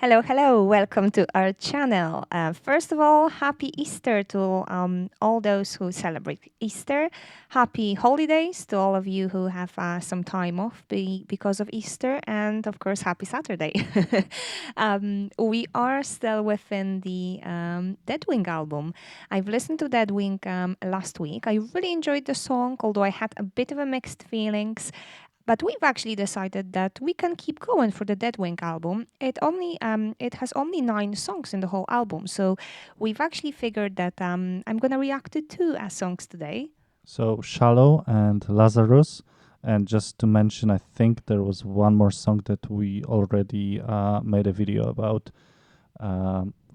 Hello, hello. Welcome to our channel. First of all, happy Easter to all those who celebrate Easter. Happy holidays to all of you who have some time off because of Easter. And of course, happy Saturday. We are still within the Deadwing album. I've listened to Deadwing last week. I really enjoyed the song, although I had a bit of a mixed feelings. But we've actually decided that we can keep going for the Deadwing album. It has only 9 songs in the whole album, so we've actually figured that I'm gonna react to two songs today. So Shallow and Lazarus. And just to mention, I think there was one more song that we already made a video about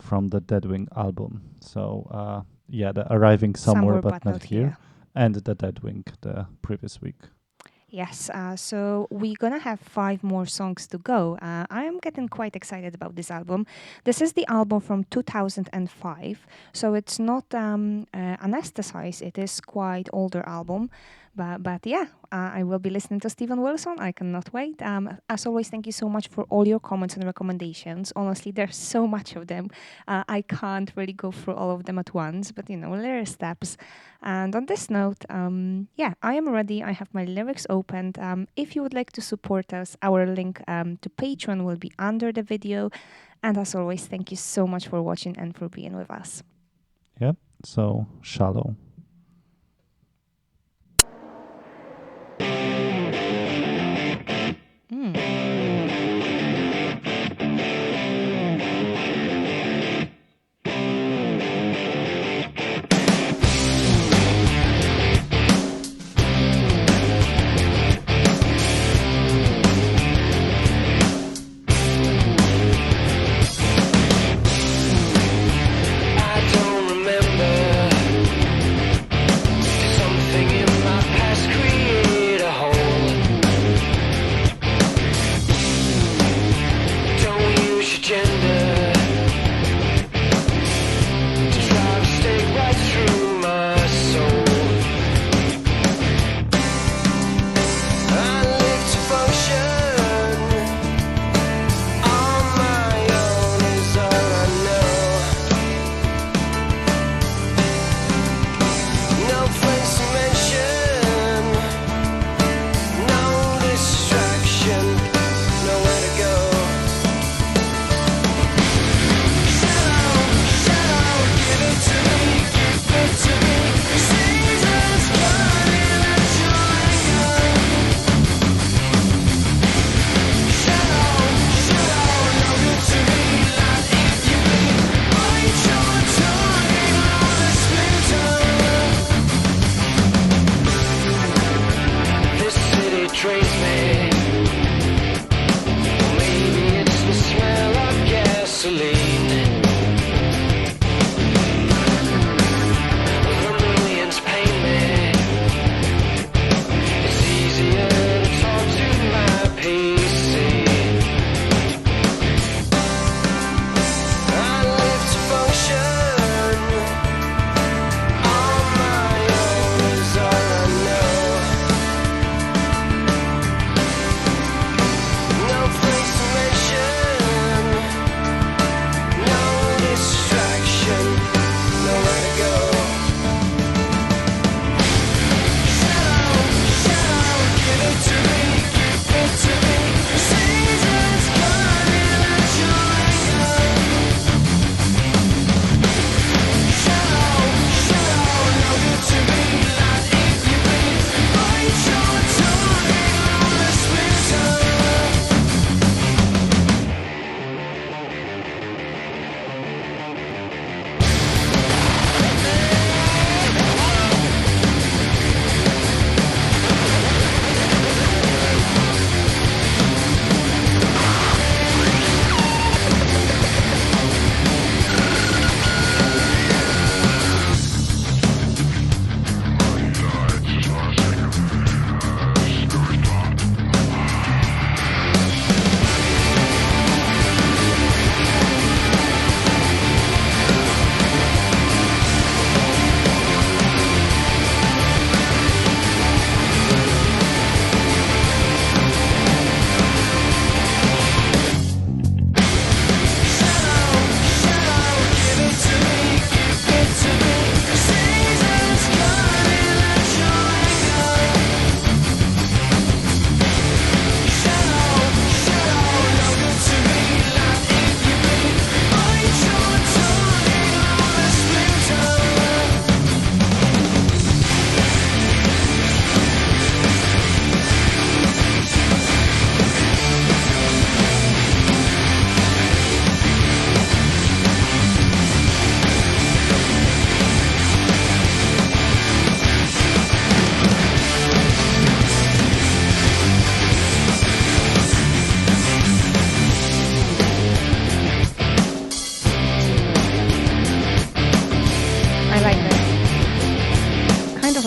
from the Deadwing album. So yeah, the Arriving Somewhere But Not Here, and the Deadwing the previous week. Yes, so we're gonna have 5 more songs to go. I am getting quite excited about this album. This is the album from 2005, so it's not anesthetized. It is quite older album, but yeah, I will be listening to Steven Wilson. I cannot wait. As always, thank you so much for all your comments and recommendations. Honestly, there's so much of them. I can't really go through all of them at once, but there are steps. And on this note, yeah, I am ready. I have my lyrics opened. If you would like to support us, our link to Patreon will be under the video. And as always, thank you so much for watching and for being with us. Yep, so Shallow.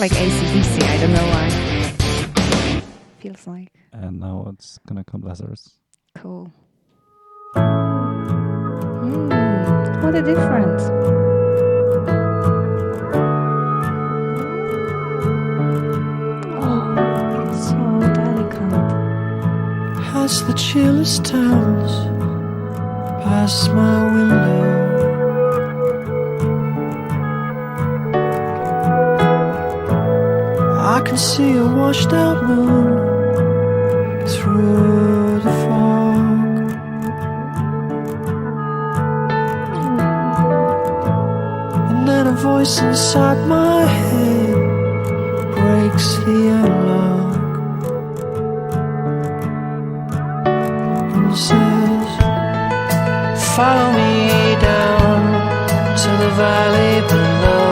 like AC/DC. I don't know why. Feels like And now it's gonna come Lazarus. cool. What a difference. Oh, so delicate. As the chillest towers pass my window, I can see a washed out moon through the fog. And then a voice inside my head breaks the analog and says, follow me down to the valley below.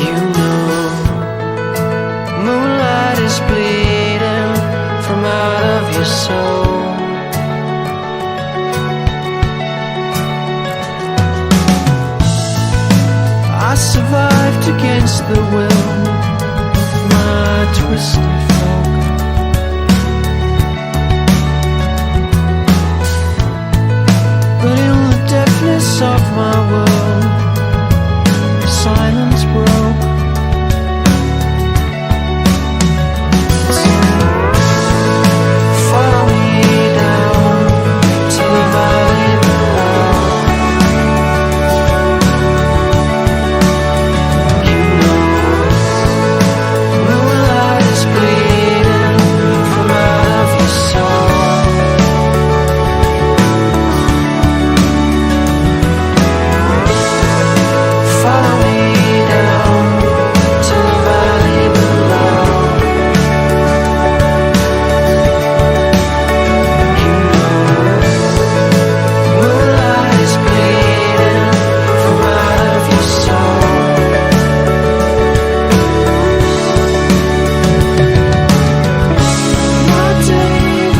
You know, moonlight is bleeding from out of your soul. I survived against the will of my twisted folk. But in the deafness of my world, silence broke. So, follow me down to the valley below. You know, moonlight is bleeding from out of your soul. Follow me down to the valley below. You know, moonlight is bleeding from out of your soul. My David,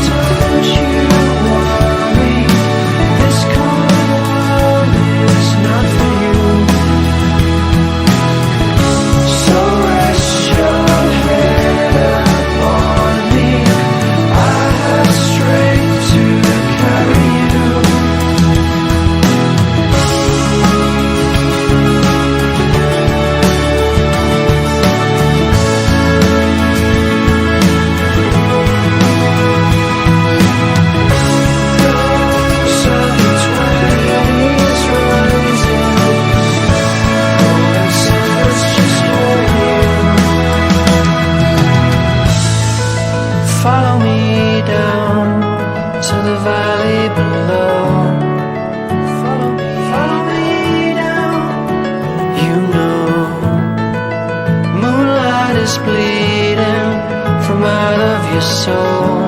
don't you worry. This cold world is not for you. So rest your head upon me. I have strength to carry you. Those are the 20s rising. Oh, and summer's just for you. Follow me down to the valley below. Follow me down. You know, moonlight is bleeding from out of your soul.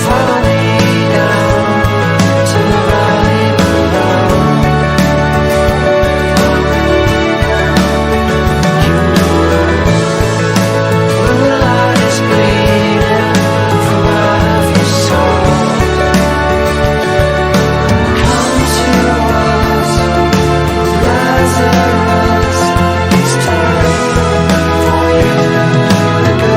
Follow me down to the valley below. You know, moonlight is bleeding from out of your soul. Come to us, Lazarus. It's time for you to go.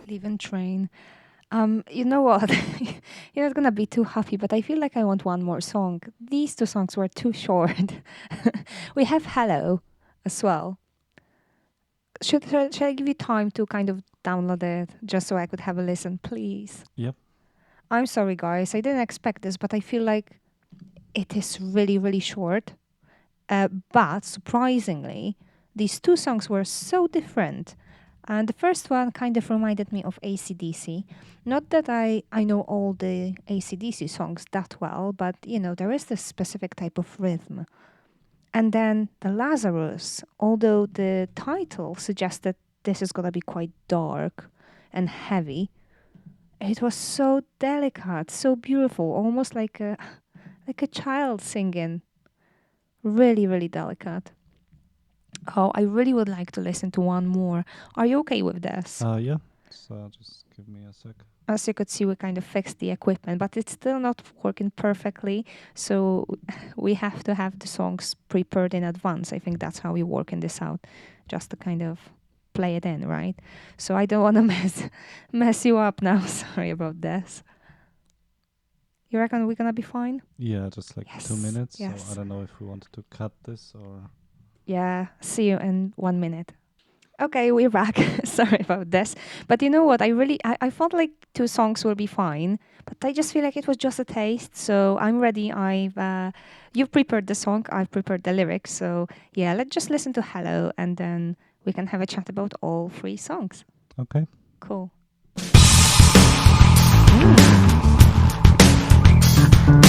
Leaving train. You know what? You're not gonna be too happy, but I feel like I want one more song. These two songs were too short. We have Hello as well. Shall I give you time to kind of download it just so I could have a listen, please? Yep. I'm sorry, guys. I didn't expect this, but I feel like it is really, really short. But surprisingly, these two songs were so different. And the first one kind of reminded me of AC/DC. Not that I know all the AC/DC songs that well, but there is this specific type of rhythm. And then the Lazarus, although the title suggested this is gonna be quite dark and heavy, it was so delicate, so beautiful, almost like a child singing. Really, really delicate. Oh, I really would like to listen to one more. Are you okay with this? Yeah. So just give me a sec. As you could see, we kind of fixed the equipment, but it's still not working perfectly. So we have to have the songs prepared in advance. I think that's how we working this out, just to kind of play it in, right? So I don't want to mess you up now. Sorry about this. You reckon we're gonna be fine? Yeah, just like 2 minutes. So Yes. I don't know if we wanted to cut this or. Yeah. See you in 1 minute. Okay, we're back. Sorry about this. But you know what? I felt like 2 songs will be fine, but I just feel like it was just a taste. So I'm ready. You've prepared the song. I've prepared the lyrics. So yeah, let's just listen to Hello, and then we can have a chat about all 3 songs. Okay. Cool.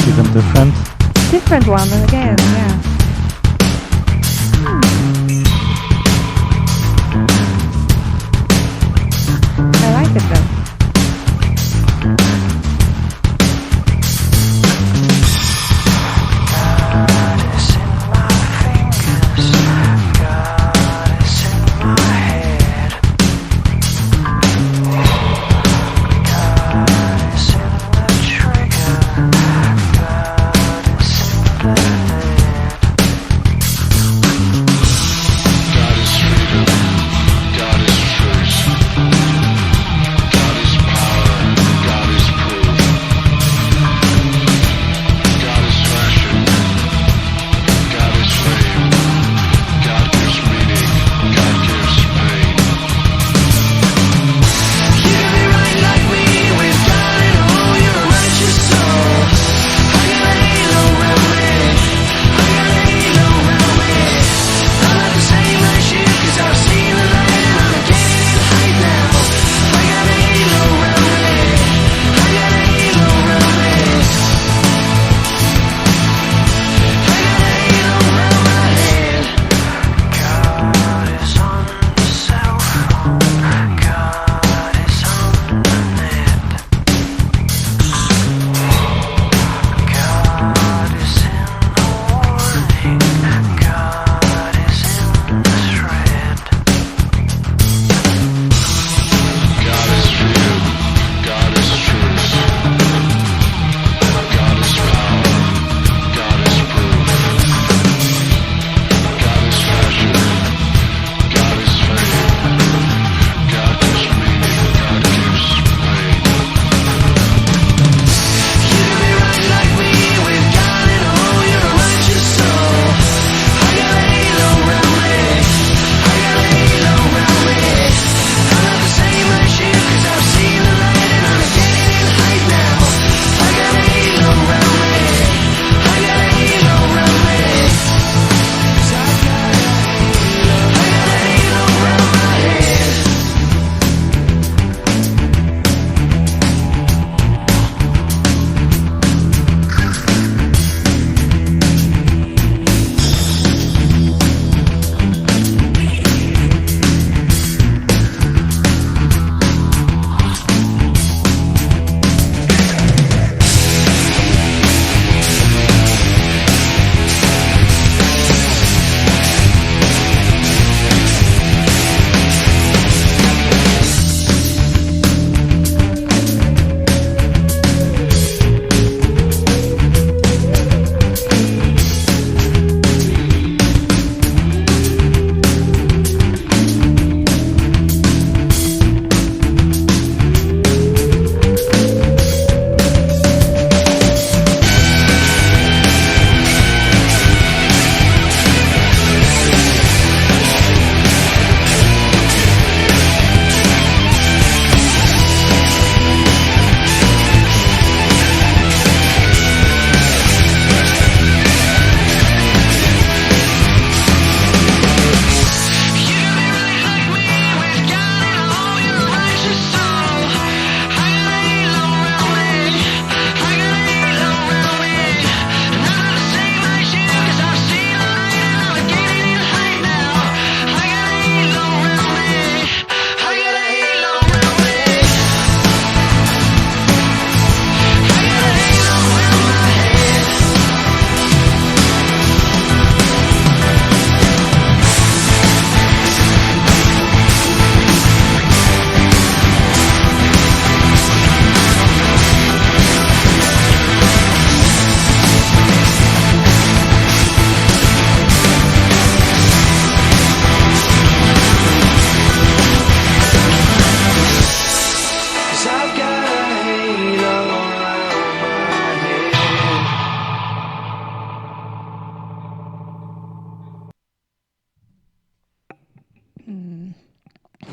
Even different. Different one again. Yeah. I like it though. God is in my fingers, God is in my head. God is in the trigger, God is in the head.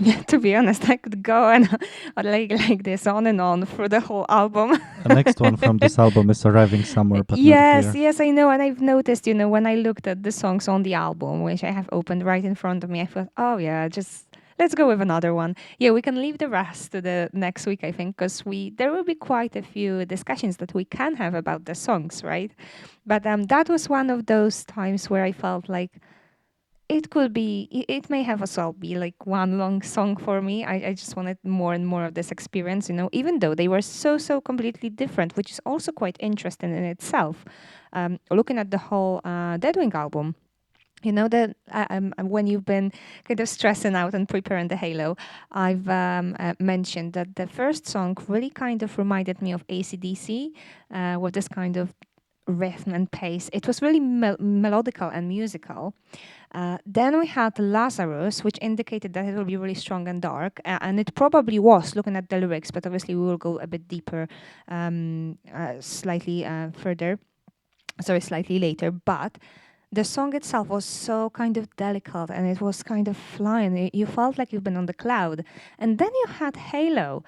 Yeah, to be honest, I could go and like this on and on through the whole album. The next one from this album is Arriving Somewhere But Not Yes, Here. yes, I know. And I've noticed, when I looked at the songs on the album, which I have opened right in front of me, I thought, oh, yeah, just let's go with another one. Yeah, we can leave the rest to the next week, I think, because there will be quite a few discussions that we can have about the songs, right? But that was one of those times where I felt like it could be, it may have as well be like one long song for me. I just wanted more and more of this experience, even though they were so completely different, which is also quite interesting in itself. Looking at the whole Deadwing album, that when you've been kind of stressing out and preparing the Halo, I've mentioned that the first song really kind of reminded me of AC/DC, with this kind of rhythm and pace. It was really melodical and musical. Then we had Lazarus, which indicated that it will be really strong and dark, and it probably was looking at the lyrics, but obviously we will go a bit deeper, slightly further, sorry, slightly later. But the song itself was so kind of delicate and it was kind of flying. You felt like you've been on the cloud. And then you had Halo.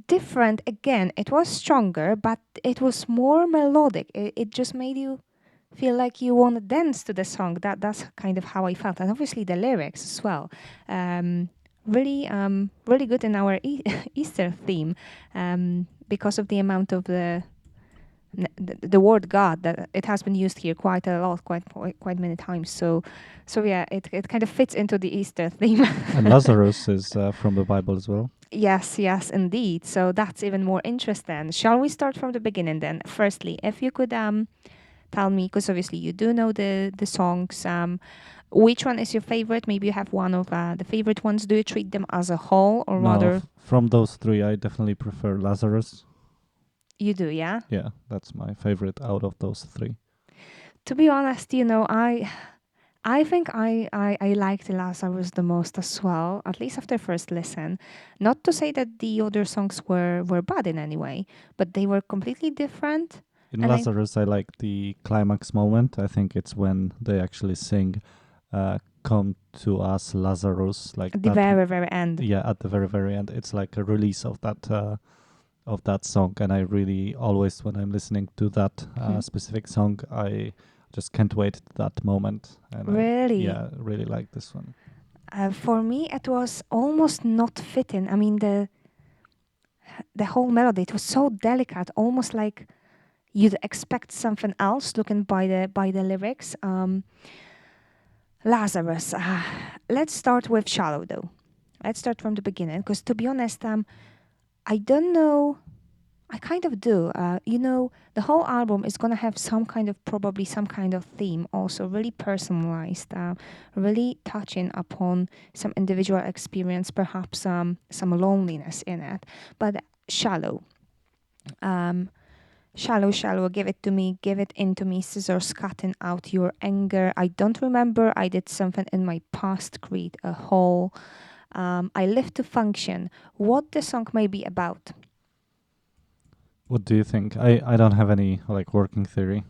Different again, it was stronger, but it was more melodic. It just made you feel like you want to dance to the song. That's kind of how I felt, and obviously the lyrics as well. Really good in our Easter theme, because of the amount of the word God that it has been used here quite a lot, quite many times. So yeah, it kind of fits into the Easter theme. And Lazarus is from the Bible as well. Yes, yes, indeed. So that's even more interesting. Shall we start from the beginning then? Firstly, if you could tell me, because obviously you do know the songs. Which one is your favorite? Maybe you have one of the favorite ones. Do you treat them as a whole, or No, rather from those three, I definitely prefer Lazarus. you do? Yeah. Yeah, that's my favorite out of those three. To be honest, I think I liked Lazarus the most as well, at least after first listen. Not to say that the other songs were bad in any way, but they were completely different. In And Lazarus, I like the climax moment. I think it's when they actually sing "Come to Us, Lazarus," like at the that. very end. Yeah, at the very end, it's like a release of that song, and I really always, when I'm listening to that specific song, I just can't wait that moment. And Really? I really like this one. For me, it was almost not fitting. I mean, the whole melody, it was so delicate, almost like you'd expect something else looking by the lyrics. Lazarus. Let's start with Shallow though. Let's start from the beginning, because to be honest, I don't know. I kind of do. The whole album is gonna have probably some kind of theme, also really personalized, really touching upon some individual experience, perhaps some loneliness in it. But shallow, um, shallow. Give it into me. Scissors cutting out your anger. I don't remember. I did something in my past. Create a hole. I live to function. What the song may be about. What do you think? I don't have any like working theory.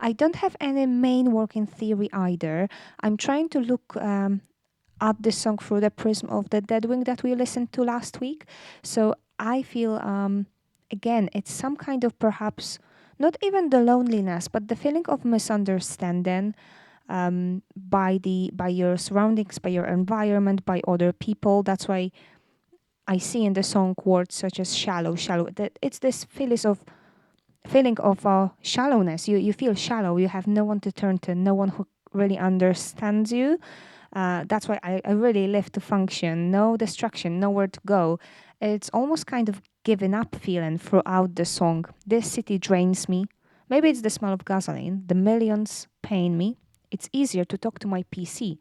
I don't have any main working theory either. I'm trying to look at this song through the prism of the Deadwing that we listened to last week. So I feel, again, it's some kind of perhaps not even the loneliness, but the feeling of misunderstanding, by your surroundings, by your environment, by other people. That's why I see in the song words such as shallow, shallow. That it's this feeling of shallowness. You feel shallow. You have no one to turn to, no one who really understands you. That's why I really live to function. No distraction, nowhere to go. It's almost kind of giving up feeling throughout the song. This city drains me. Maybe it's the smell of gasoline. The millions pain me. It's easier to talk to my PC.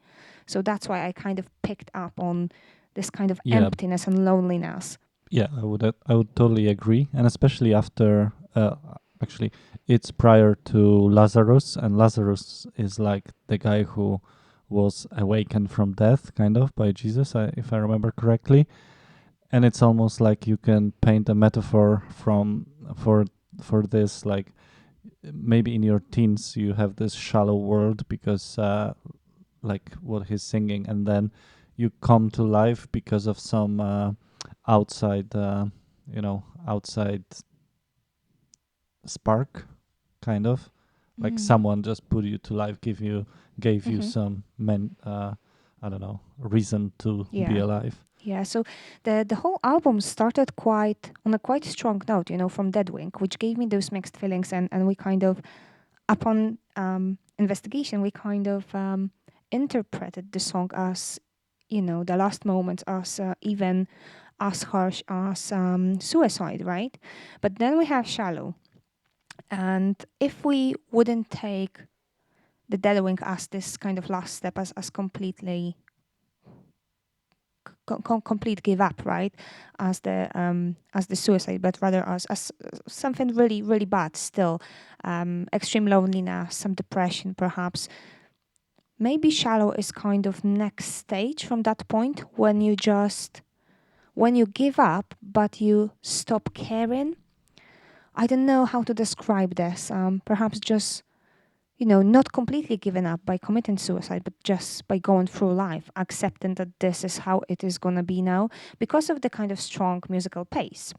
So that's why I kind of picked up on this kind of Yeah, emptiness and loneliness. yeah, I would totally agree, and especially after actually it's prior to Lazarus, and Lazarus is like the guy who was awakened from death, kind of by Jesus, if I remember correctly, and it's almost like you can paint a metaphor for this, like maybe in your teens you have this shallow world because like what he's singing, and then you come to life because of some outside, outside spark, kind of like Mm. someone just put you to life, gave you Mhm. some I don't know, reason to be Yeah. alive. Yeah, so the whole album started quite on a quite strong note, from Deadwing, which gave me those mixed feelings, and we kind of, upon investigation, we kind of interpreted the song as, the last moments as even as harsh as suicide, right? But then we have Shallow, and if we wouldn't take the Deadwing as this kind of last step, as completely complete give up, right? As the suicide, but rather as something really really bad still, extreme loneliness, some depression, perhaps. Maybe Shallow is kind of next stage from that point when you give up, but you stop caring. I don't know how to describe this. Perhaps just not completely giving up by committing suicide, but just by going through life, accepting that this is how it is going to be now because of the kind of strong musical pace.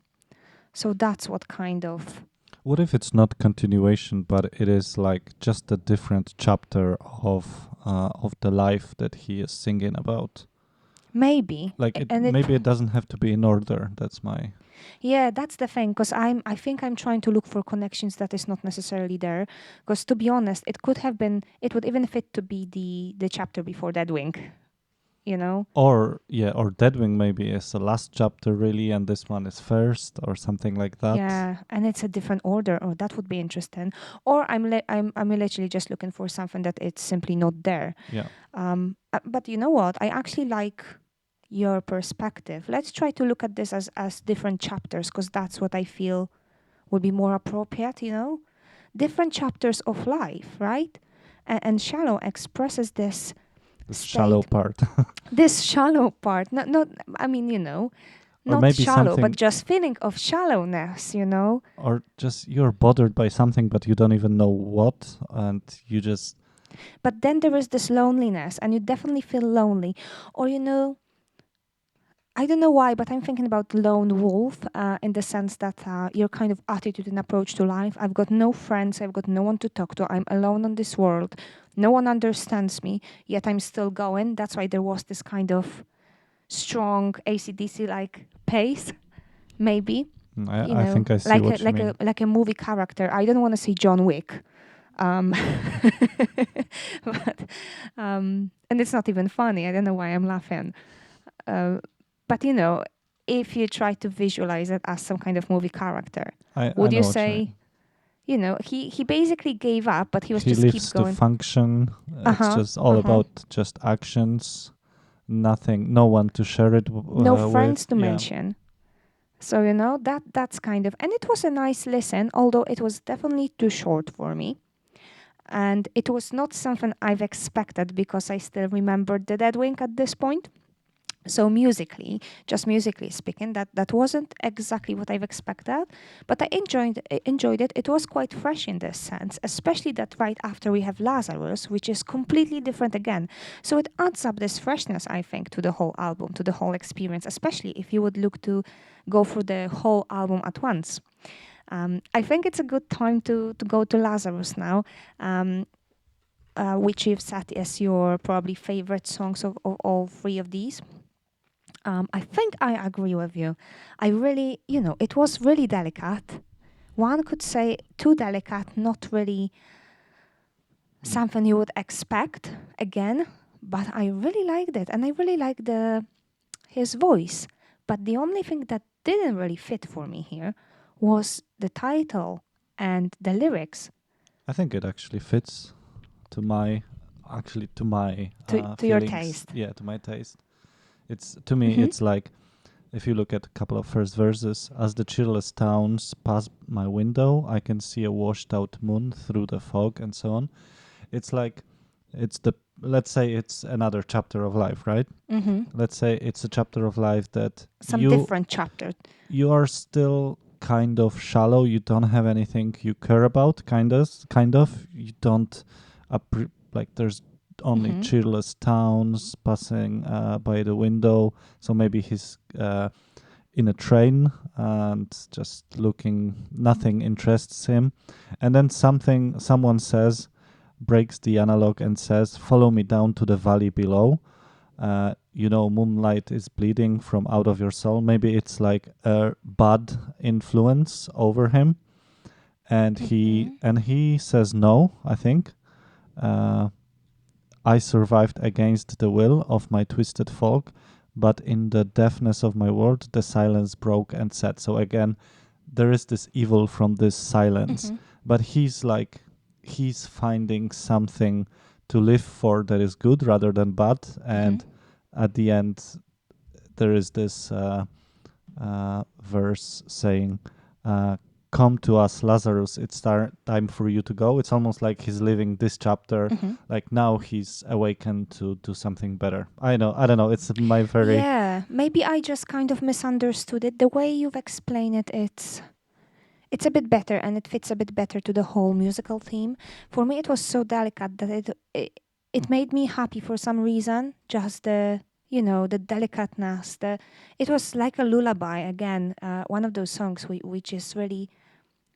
So that's what kind of. What if it's not continuation, but it is like just a different chapter of the life that he is singing about? Maybe. Like it, And it. maybe it doesn't have to be in order. That's my. Yeah, that's the thing. Because I think I'm trying to look for connections that is not necessarily there. Because to be honest, it could have been. It would even fit to be the chapter before Deadwing. You know. Or Deadwing maybe is the last chapter really, and this one is first, or something like that. Yeah, and it's a different order. Oh, that would be interesting. Or I'm literally just looking for something that it's simply not there. Yeah. But you know what? I actually like your perspective. Let's try to look at this as different chapters, because that's what I feel would be more appropriate. Different chapters of life, right? And Shallow expresses this The shallow state, part. this shallow part. Not. I mean, Or not maybe shallow, but something, just feeling of shallowness. or just you're bothered by something but you don't even know what, and you just. But then there is this loneliness, and you definitely feel lonely. Or, I don't know why, but I'm thinking about lone wolf in the sense that your kind of attitude and approach to life. I've got no friends, I've got no one to talk to, I'm alone on this world. No one understands me, yet I'm still going. That's why there was this kind of strong ACDC like pace, maybe. I think I see Like a what you like a mean. like a movie character. I don't want to say John Wick. Um, but and it's not even funny. I don't know why I'm laughing. Uh, but if you try to visualize it as some kind of movie character, I would you know what you say, mean. he basically gave up, but he was He just keep lives to going. function. Uh It's huh. just all Uh huh. about just actions. Nothing. No one to share it No with. friends to Yeah. mention. So that's kind of, and it was a nice listen, although it was definitely too short for me. And it was not something I've expected because I still remembered the Dead Wing at this point. So musically, just musically speaking, that wasn't exactly what I've expected, but I enjoyed it. It was quite fresh in this sense, especially that right after we have Lazarus, which is completely different again. So it adds up this freshness, I think, to the whole album, to the whole experience, especially if you would look to go through the whole album at once. I think it's a good time to go to Lazarus now. Which you've set as your probably favorite songs of all three of these. I think I agree with you. I really, it was really delicate. One could say too delicate, not really Mm. something you would expect again, but I really liked it, and I really liked his voice. But the only thing that didn't really fit for me here was the title and the lyrics I think it actually fits to my, to your feelings. taste. Yeah, to my taste. It's to me. Hmm. It's like if you look at a couple of first verses, as the cheerless towns pass my window, I can see a washed out moon through the fog, and so on. It's like it's the let's say it's another chapter of life, right? Hmm. Let's say it's a chapter of life that Some different chapter. you are still kind of shallow. You don't have anything you care about. Kind of. You don't. Like there's only Mhm. cheerless towns passing by the window. So maybe he's in a train and just looking, nothing interests him. And then someone says, breaks the analog and says, "Follow me down to the valley below. Moonlight is bleeding from out of your soul." Maybe it's like a bad influence over him, and he Mhm. and he says no. I think uh, I survived against the will of my twisted folk, but in the deafness of my world, the silence broke and said. So again, there is this evil from this silence, Mhm. but he's finding something to live for that is good rather than bad, Mhm. and at the end there is this verse saying, "Come to us, Lazarus. It's time for you to go." It's almost like he's living this chapter, Mhm. like now he's awakened to do something better. I know, I don't know. It's my very. Yeah, maybe I just kind of misunderstood it. The way you've explained it, it's a bit better and it fits a bit better to the whole musical theme. For me, it was so delicate that it made me happy for some reason. Just the delicateness. It was like a lullaby again. One of those songs which is really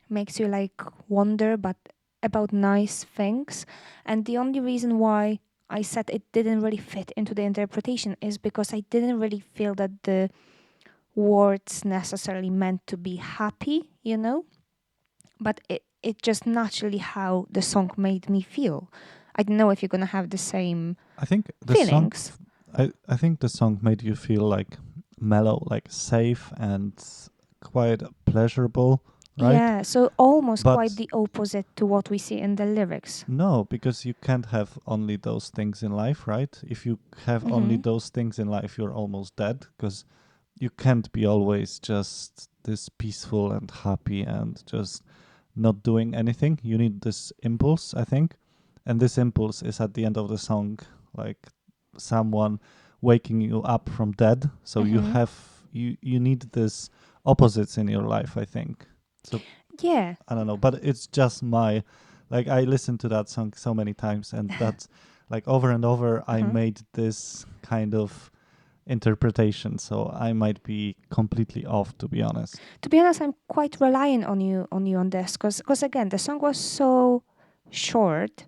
makes you like wonder, but about nice things. And the only reason why I said it didn't really fit into the interpretation is because I didn't really feel that the words necessarily meant to be happy. But it just naturally how the song made me feel. I don't know if you're gonna have the same I think the song. feelings. I think the song made you feel like mellow, like safe and quite pleasurable, right? Yeah, so almost quite But the opposite to what we see in the lyrics. no, because you can't have only those things in life, right? If you have only Mm-hmm. those things in life, you're almost dead because you can't be always just this peaceful and happy and just not doing anything. You need this impulse, I think. And this impulse is at the end of the song, like someone waking you up from dead. So Mm-hmm. you need this opposites in your life, I think. So Yeah. I don't know, but it's just my like I listened to that song so many times, and that's like over and over I Uh-huh. made this kind of interpretation. So I might be completely off, to be honest. To be honest, I'm quite relying on you on this because again the song was so short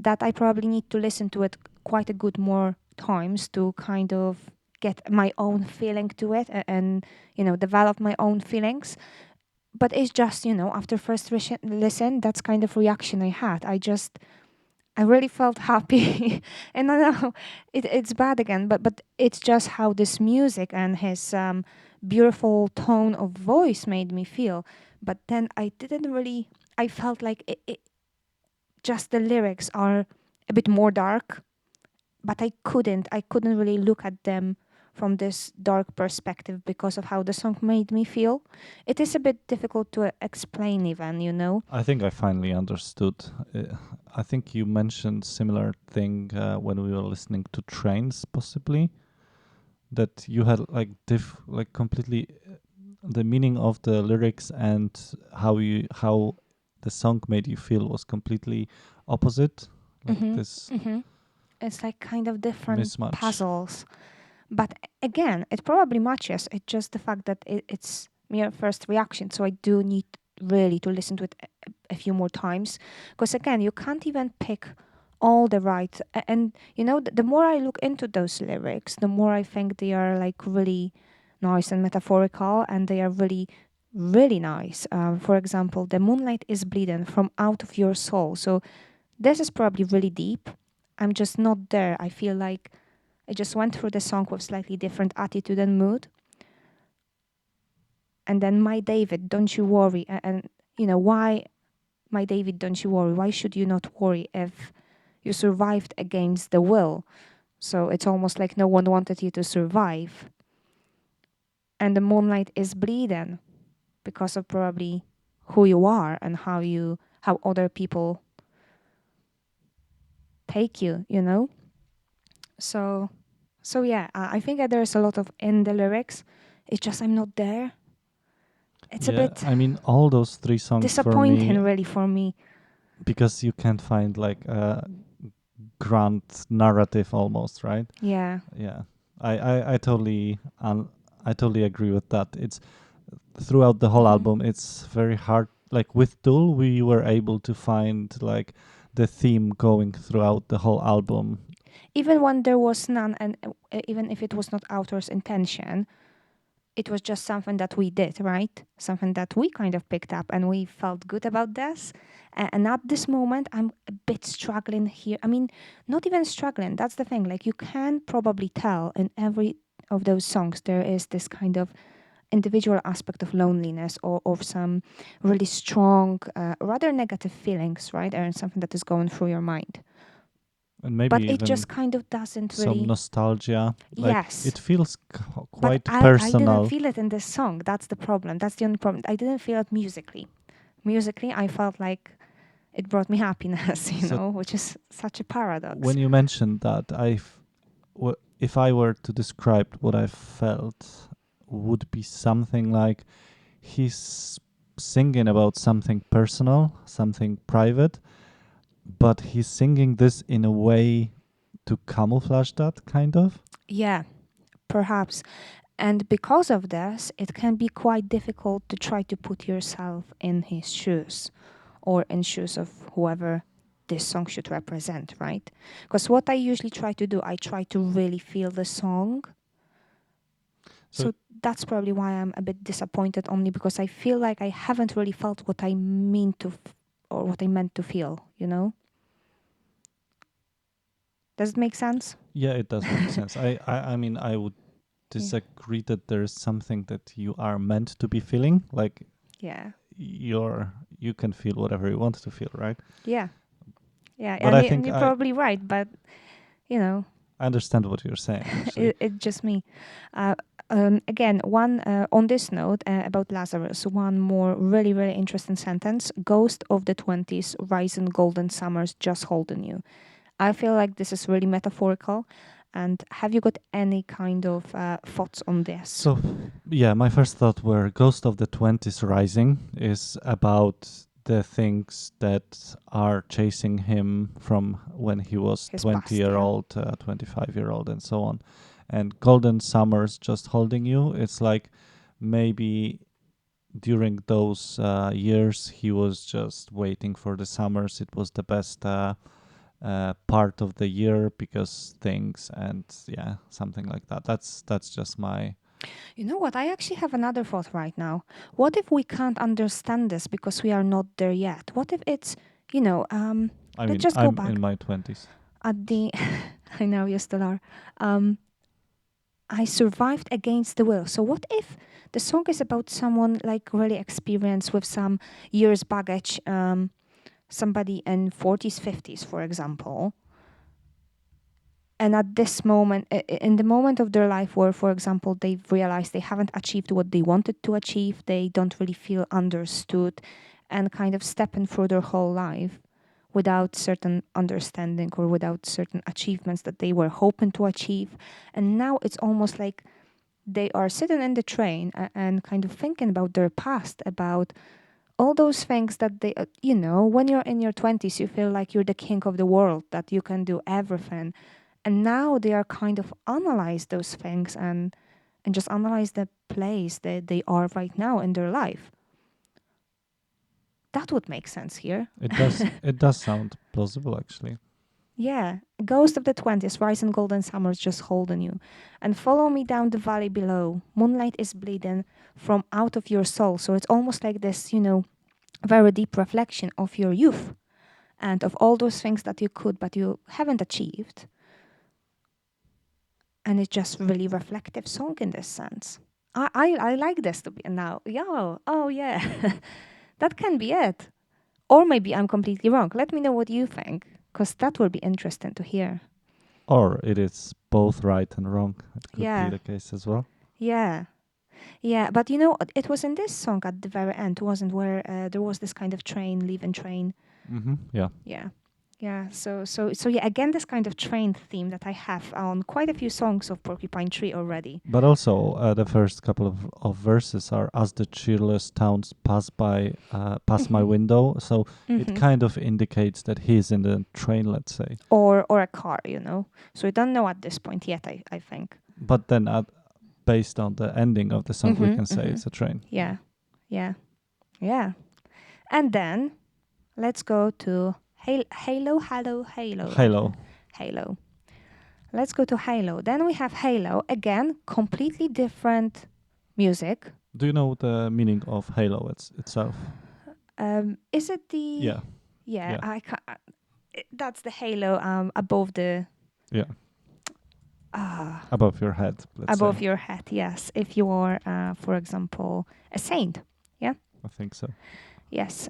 that I probably need to listen to it quite a good more times to kind of get my own feeling to it and develop my own feelings. But it's just after first listen, that's kind of reaction I had. I really felt happy, and I know it's bad again, but it's just how this music and his beautiful tone of voice made me feel. But then I didn't really. I felt like just the lyrics are a bit more dark, but I couldn't really look at them from this dark perspective because of how the song made me feel. It is a bit difficult to explain even. I think I finally understood. I think you mentioned similar thing when we were listening to Trains, possibly that you had like like completely the meaning of the lyrics and how the song made you feel was completely opposite, like Mhm. this Mhm. It's like kind of different mismatch. puzzles. But again, it probably matches. It's just the fact that it's mere first reaction. So I do need really to listen to it a few more times. Because again, you can't even pick all the right. And the more I look into those lyrics, the more I think they are like really nice and metaphorical, and they are really, really nice. For example, the moonlight is bleeding from out of your soul. So this is probably really deep. I'm just not there. I feel like I just went through the song with slightly different attitude and mood. And then, my David, don't you worry. And why, my David, don't you worry? Why should you not worry if you survived against the will? So it's almost like no one wanted you to survive. And the moonlight is bleeding because of probably who you are and how other people take you. So yeah, I think that there's a lot of in the lyrics. It's just I'm not there. It's a Yeah, bit I mean all those three songs for me, disappointing, really, for me. because you can't find like grand narrative almost, right? Yeah. Yeah, I totally I totally agree with that. It's throughout the whole Mhm. album. It's very hard. Like with Tool, we were able to find like the theme going throughout the whole album. Even when there was none, and even if it was not author's intention, it was just something that we did, right? Something that we kind of picked up and we felt good about this. And at this moment, I'm a bit struggling here. I mean, not even struggling. That's the thing. Like, you can probably tell in every of those songs, there is this kind of individual aspect of loneliness or of some really strong, rather negative feelings, right? And something that is going through your mind. And maybe But it even just kind of doesn't some really. nostalgia. Like Yes. it feels But quite I didn't personal. feel it in this song. That's the problem. That's the only problem. I didn't feel it musically. Musically, I felt like it brought me happiness, So which is such a paradox. when you mentioned that, if I were to describe what I felt, would be something like he's singing about something personal, something private, but he's singing this in a way to camouflage that kind of. Yeah, perhaps. And because of this, it can be quite difficult to try to put yourself in his shoes or in shoes of whoever this song should represent, right? Because what I usually try to do, I try to really feel the song. So So that's probably why I'm a bit disappointed, only because I feel like I haven't really felt what I mean to, or what I meant to feel. Does it make sense? yeah, it does make sense. I mean, I would Yeah. disagree that there is something that you are meant to be feeling. Like Yeah. you can feel whatever you want to feel, right? Yeah. Yeah. But And I you, think you're probably right, but you know, I understand what you're saying. Actually, it's just me. Uh, again, one on this note about Lazarus, one more really, really interesting sentence. Ghost of the 20s, rising golden summers just holding you. I feel like this is really metaphorical. And have you got any kind of thoughts on this? so yeah, my first thought were Ghost of the 20s Rising is about the things that are chasing him from when he was His 20 past, year yeah. old, 25-year old, and so on. And Golden Summers just holding you. It's like maybe during those years he was just waiting for the summers. It was the best part of the year because things and yeah, something like that. That's just my. You know what? I actually have another thought right now. What if we can't understand this because we are not there yet? What if it's, I let's mean, just go I'm in back my 20s. at the. I know you still are. Um, I survived against the will. So what if the song is about someone like really experienced with some years baggage, somebody in 40s, 50s, for example, and at this moment, in the moment of their life where, for example, they've realized they haven't achieved what they wanted to achieve, they don't really feel understood, and kind of stepping through their whole life without certain understanding or without certain achievements that they were hoping to achieve. And now it's almost like they are sitting in the train and kind of thinking about their past, about all those things that when you're in your 20s, you feel like you're the king of the world, that you can do everything. And now they are kind of analyze those things and just analyze the place that they are right now in their life. That would make sense here. It does. It does sound plausible, actually. Yeah, ghost of the 20s, rising golden summers just holding you. And follow me down the valley below. Moonlight is bleeding from out of your soul. So it's almost like this, very deep reflection of your youth and of all those things that you could but you haven't achieved. And it's just really reflective song in this sense. I like this to be now. Yeah. Oh yeah. That can be it. Or maybe I'm completely wrong. Let me know what you think, because that will be interesting to hear. Or it is both right and wrong. It could be Yeah. the case as well. Yeah. Yeah. But it was in this song at the very end, wasn't, where there was this kind of train, leaving train. Mm-hmm. Yeah. Yeah. Yeah, so yeah, again, this kind of train theme that I have on quite a few songs of Porcupine Tree already. But also, the first couple of verses are as the cheerless towns pass my Mhm. window. So it Mhm. kind of indicates that he's in the train, let's say. Or a car, So we don't know at this point yet. I think. But then, based on the ending of the song, we Mhm. can say Mhm. it's a train. Yeah, yeah, yeah. And then let's go to Halo, Halo, Halo, Halo. Halo. Let's go to Halo. Then we have Halo again, completely different music. Do you know the meaning of Halo itself? Is it the? Yeah, Yeah, yeah, I ca that's the halo above the yeah. uh, Above your head, let's say. above your head. Yes, if you are, for example, a saint. Yeah. I think so. Yes.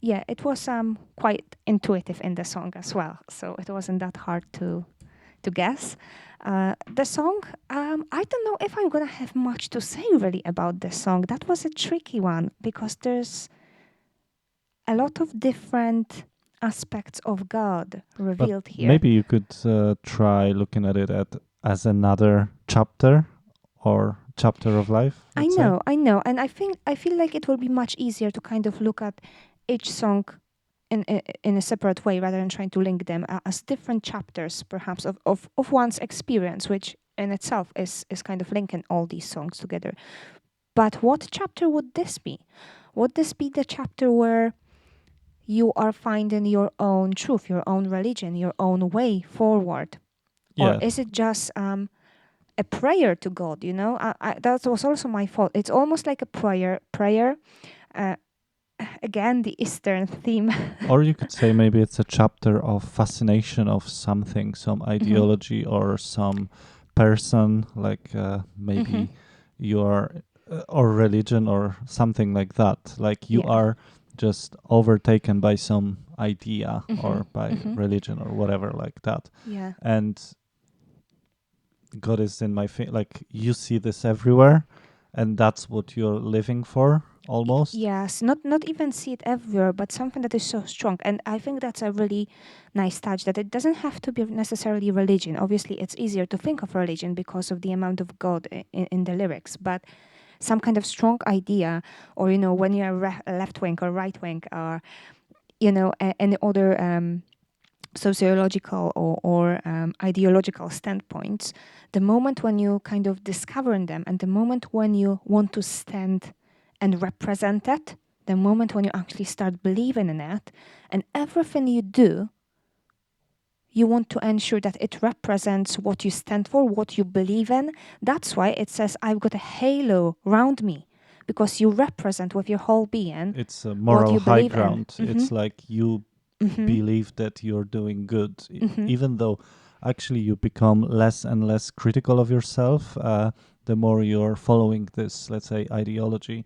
Yeah. It was quite intuitive in the song as well, so it wasn't that hard to guess. The song, I don't know if I'm gonna have much to say really about this song. That was a tricky one because there's a lot of different aspects of God But revealed here. maybe you could try looking at it as another chapter or chapter of life, let's say. I know, and I feel like it will be much easier to kind of look at each song in a separate way rather than trying to link them as different chapters, perhaps of one's experience, which in itself is kind of linking all these songs together. But what chapter would this be? Would this be the chapter where you are finding your own truth, your own religion, your own way forward? Or Yeah, is it just a prayer to God? That was also my fault. It's almost like a prayer. Uh, Again, the Eastern theme. or you could say maybe it's a chapter of fascination of something, some Mhm. ideology or some person, like Mhm. maybe you are, or religion or something like that. Like you Yeah. are just overtaken by some idea Mhm. or by Mhm. religion or whatever like that. Yeah. And God is in my like you see this everywhere, and that's what you're living for almost. Yes, not even see it everywhere, but something that is so strong. And I think that's a really nice touch that it doesn't have to be necessarily religion. Obviously, it's easier to think of religion because of the amount of God in the lyrics, but some kind of strong idea, or when you're left wing or right wing, or any other sociological or ideological standpoints, the moment when you kind of discover them and the moment when you want to stand and represent it, the moment when you actually start believing in it, and everything you do, you want to ensure that it represents what you stand for, what you believe in. That's why it says, I've got a halo round me, because you represent with your whole being It's a what moral you high believe in. ground. It's like you Mm-hmm. believe that you're doing good, Mm-hmm. even though actually you become less and less critical of yourself. The more you're following this, let's say, ideology.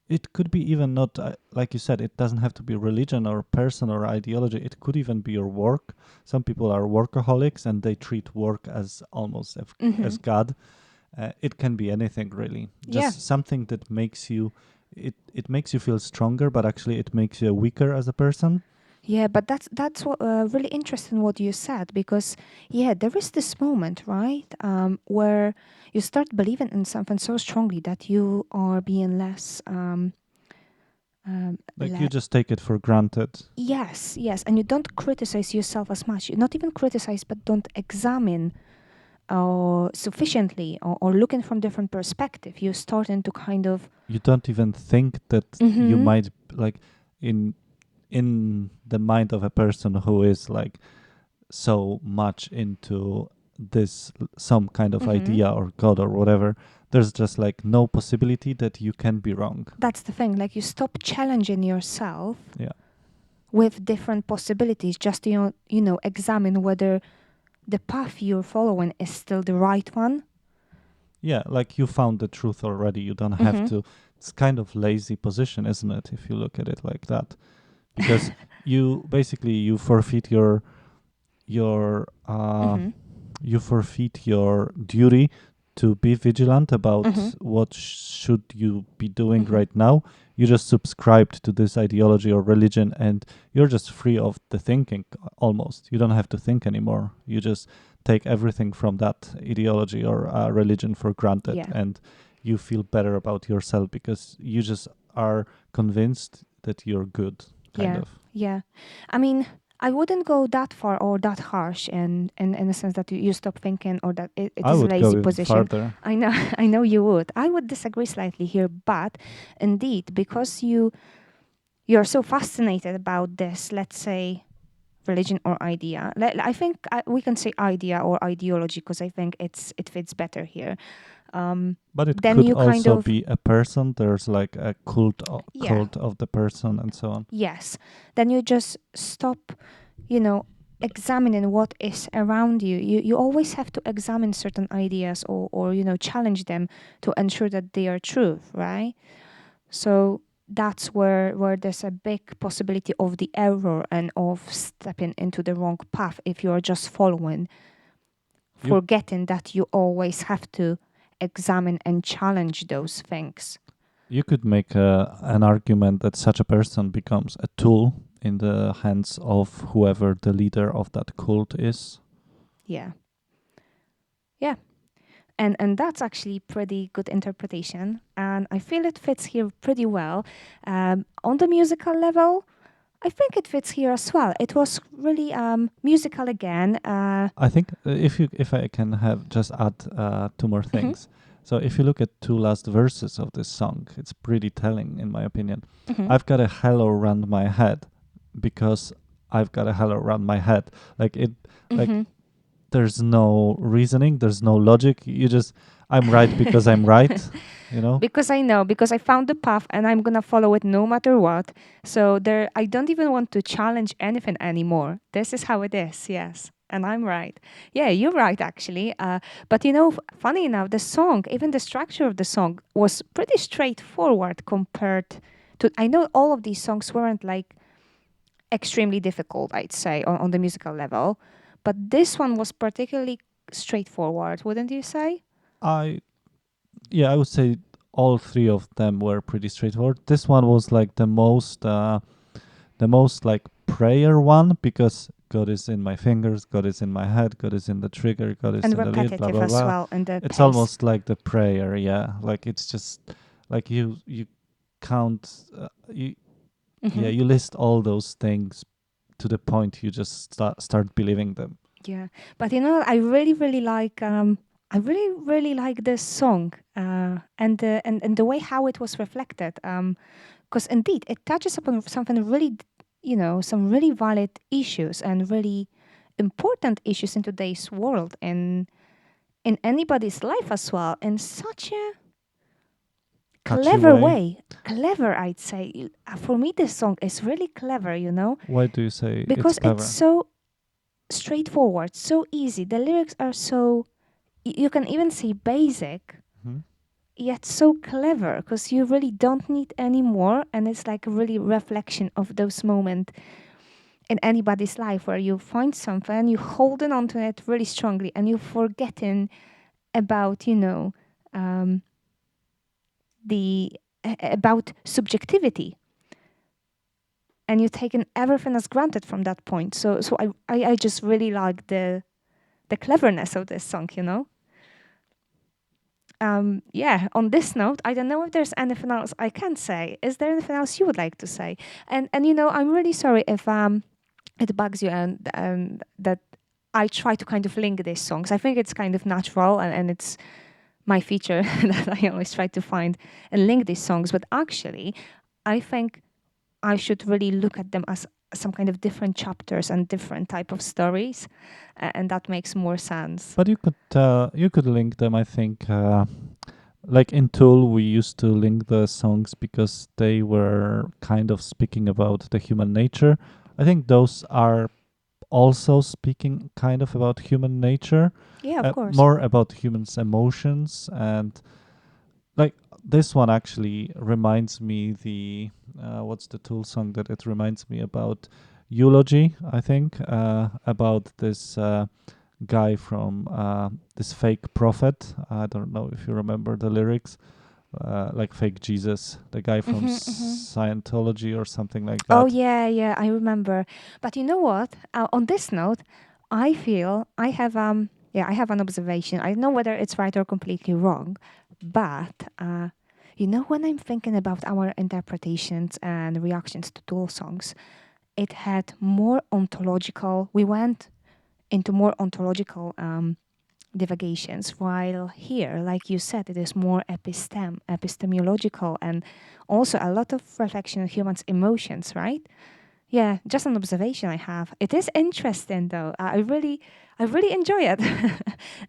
It could be even not, like you said, it doesn't have to be religion or person or ideology. It could even be your work. Some people are workaholics and they treat work as almost Mm-hmm. as God. It can be anything really, Yeah. just something that makes you, it makes you feel stronger, but actually it makes you weaker as a person. Yeah, but that's what really interesting what you said, because yeah, there is this moment, right, where you start believing in something so strongly that you are being less Like you just take it for granted. yes, yes, and you don't criticize yourself as much. You not even criticize, but don't examine sufficiently, or looking from different perspective. You're starting to kind of You don't even think that you mm-hmm, might, like, in the mind of a person who is like so much into this some kind of mm-hmm. idea or god or whatever, there's just like no possibility that you can be wrong. That's the thing. Like, you stop challenging yourself Yeah, with different possibilities, just to examine whether the path you're following is still the right one. yeah, like you found the truth already, you don't have Mm-hmm. to. It's kind of lazy position, isn't it, if you look at it like that? Because you basically you forfeit your Mm-hmm. you forfeit your duty to be vigilant about Mm-hmm. what should you be doing Mm-hmm. right now. You just subscribed to this ideology or religion, and you're just free of the thinking almost. You don't have to think anymore. You just take everything from that ideology or religion for granted, Yeah. and you feel better about yourself because you just are convinced that you're good, kind Yeah. of. Yeah. I mean, I wouldn't go that far or that harsh in the sense that you stop thinking or that it I is a would go lazy even position. farther. I know I know you would. I would disagree slightly here, but indeed, because you're so fascinated about this, let's say religion or idea. I think we can say idea or ideology because I think it fits better here. But it Then could you kind also of be a person. There's like a yeah. cult of the person and so on. Yes. Then you just stop, you know, examining what is around you. You always have to examine certain ideas or challenge them to ensure that they are true, right? So that's where there's a big possibility of the error and of stepping into the wrong path if you're just following, You forgetting that you always have to examine and challenge those things. you could make an argument that such a person becomes a tool in the hands of whoever the leader of that cult is. Yeah. Yeah. And that's actually pretty good interpretation, and I feel it fits here pretty well. On the musical level, I think it fits here as well. It was really musical again. I think if I can have just add two more Mhm, things. So if you look at two last verses of this song, it's pretty telling in my opinion. mhm, I've got a halo around my head because I've got a halo around my head. Like it like mhm. there's no reasoning, there's no logic. You just I'm right because I'm right, you know? Because I know, because I found the path and I'm gonna follow it no matter what. So there, I don't even want to challenge anything anymore. This is how it is, yes. And I'm right. Yeah, you're right, actually. But funny enough, the song, even the structure of the song, was pretty straightforward compared to. I know all of these songs weren't like extremely difficult, I'd say, on the musical level, but this one was particularly straightforward, wouldn't you say? I yeah, I would say all three of them were pretty straightforward. This one was like the most like prayer one because God is in my fingers, God is in my head, God is in the trigger, God is And in the lead, blah repetitive blah as blah. well in the It's pace. almost like the prayer, yeah. Like it's just like you count you yeah, Hmm. you list all those things to the point you just start believing them. Yeah, but I really, really like. I really, really like this song, and the way how it was reflected. Because indeed, it touches upon something really, some really valid issues and really important issues in today's world and in anybody's life as well, in such a Catchy clever way. way. Clever, I'd say. For me, this song is really clever. Why do you say it's Because it's clever? so straightforward, so easy. The lyrics are so you can even say basic, Hmm? yet so clever because you really don't need any more, and it's like a really reflection of those moments in anybody's life where you find something and you holding on to it really strongly and you're forgetting about um, the about subjectivity, and you're taking everything as granted from that point. So I just really like the cleverness of this song. Yeah, on this note, I don't know if there's anything else I can say. Is there anything else you would like to say? And I'm really sorry if it bugs you and that I try to kind of link these songs. I think it's kind of natural and it's my feature that I always try to find and link these songs. But actually, I think I should really look at them as some kind of different chapters and different type of stories, and that makes more sense. But you could link them. I think like in Tool, we used to link the songs because they were kind of speaking about the human nature. I think those are also speaking kind of about human nature, Yeah, of course. more about humans' emotions, and like this one actually reminds me the what's the Tool song that it reminds me about? Eulogy, I think, about this guy from this fake prophet. I don't know if you remember the lyrics, like fake Jesus, the guy from Scientology or something like Oh that. yeah, I remember. But you know what? On this note, I feel I have an observation. I don't know whether it's right or completely wrong, but when I'm thinking about our interpretations and reactions to Tool songs, it had more ontological. We went into more ontological divagations, while here, like you said, it is more epistemological, and also a lot of reflection on humans' emotions, right? Yeah, just an observation I have. It is interesting though. I really enjoy it,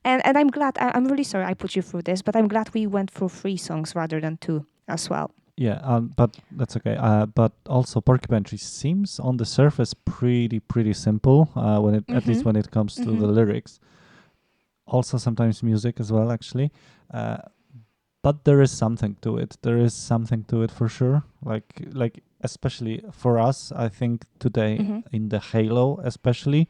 and I'm glad. I'm really sorry I put you through this, but I'm glad we went through 3 songs rather than 2 as well. Yeah, but that's okay. But also Porcupine Tree seems on the surface pretty simple. When it at least when it comes to the lyrics. Also sometimes music as well, actually. Uh, but there is something to it. There is something to it for sure. Like especially for us, I think today in the Halo, especially,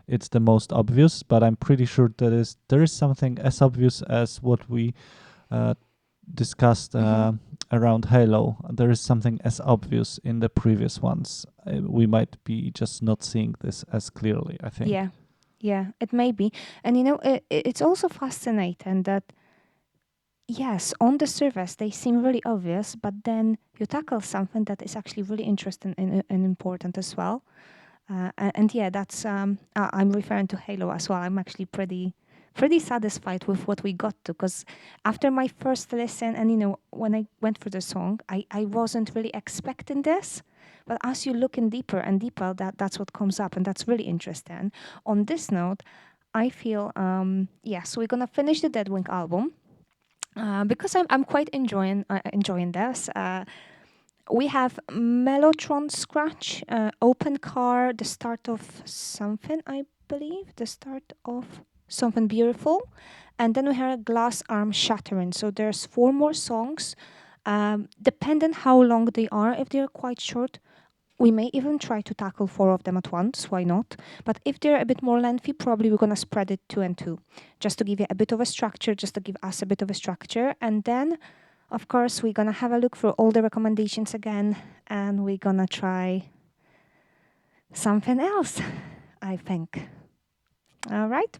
it's the most obvious. But I'm pretty sure there is something as obvious as what we uh, discussed around Halo. There is something as obvious in the previous ones. We might be just not seeing this as clearly, I think. Yeah, it may be. And it's also fascinating that, yes, on the surface they seem really obvious, but then you tackle something that is actually really interesting and important as well. And yeah, that's I'm referring to Halo as well. I'm actually pretty satisfied with what we got to, because after my first listen and when I went through the song, I wasn't really expecting this. But as you look in deeper and deeper, that's what comes up, and that's really interesting. On this note, I feel yes, we're gonna finish the Deadwing album because I'm quite enjoying this. We have Mellotron Scratch, Open Car, the start of something, I believe, the start of something beautiful, and then we have Glass Arm Shattering. So there's 4 more songs. Depending how long they are, if they're quite short, we may even try to tackle 4 of them at once. Why not? But if they're a bit more lengthy, probably we're gonna spread it 2 and 2, just to give you a bit of a structure, just to give us a bit of a structure, and then of course, we're gonna have a look through all the recommendations again, and we're gonna try something else, I think. All right.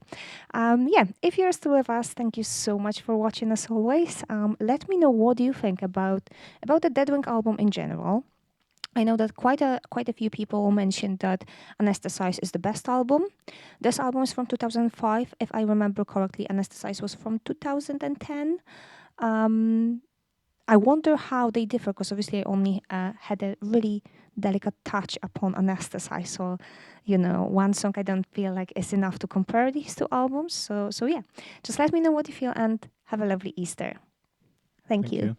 Yeah, if you're still with us, thank you so much for watching as always. Let me know what do you think about the Deadwing album in general. I know that quite a few people mentioned that Anesthetize is the best album. This album is from 2005. If I remember correctly, Anesthetize was from 2010. I wonder how they differ, because obviously I only had a really delicate touch upon Anesthetize. So, one song I don't feel like is enough to compare these 2 albums. So yeah, just let me know what you feel and have a lovely Easter. Thank you. You.